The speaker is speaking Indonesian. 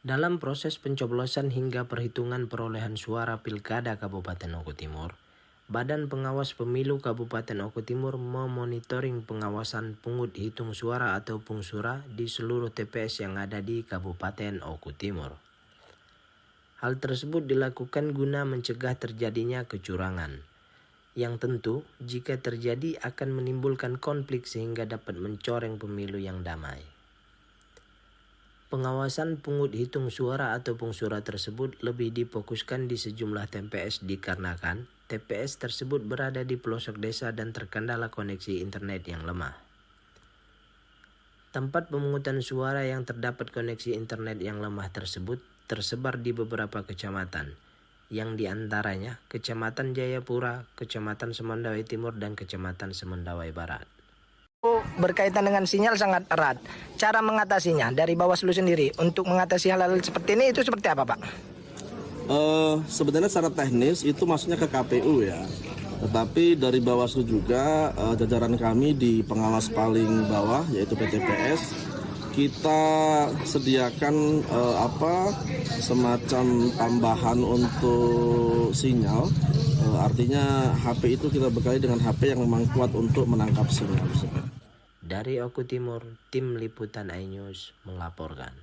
Dalam proses pencoblosan hingga perhitungan perolehan suara Pilkada Kabupaten Oku Timur, Badan Pengawas Pemilu Kabupaten Oku Timur memonitoring pengawasan pungut hitung suara atau pungsura di seluruh TPS yang ada di Kabupaten Oku Timur. Hal tersebut dilakukan guna mencegah terjadinya kecurangan, yang tentu jika terjadi akan menimbulkan konflik sehingga dapat mencoreng pemilu yang damai. Pengawasan pungut hitung suara atau pungsura tersebut lebih difokuskan di sejumlah TPS dikarenakan TPS tersebut berada di pelosok desa dan terkendala koneksi internet yang lemah. Tempat pemungutan suara yang terdapat koneksi internet yang lemah tersebut tersebar di beberapa kecamatan, yang diantaranya Kecamatan Jayapura, Kecamatan Semandawai Timur, dan Kecamatan Semandawai Barat. Berkaitan dengan sinyal sangat erat. Cara mengatasinya dari Bawaslu sendiri untuk mengatasi hal-hal seperti ini itu seperti apa, Pak? Sebenarnya secara teknis itu maksudnya ke KPU ya. Tetapi dari Bawaslu juga jajaran kami di pengawas paling bawah yaitu PTPS, kita sediakan semacam tambahan untuk sinyal. Artinya HP itu kita bekali dengan HP yang memang kuat untuk menangkap sinyal tersebut. Dari Oku Timur, Tim Liputan iNews melaporkan.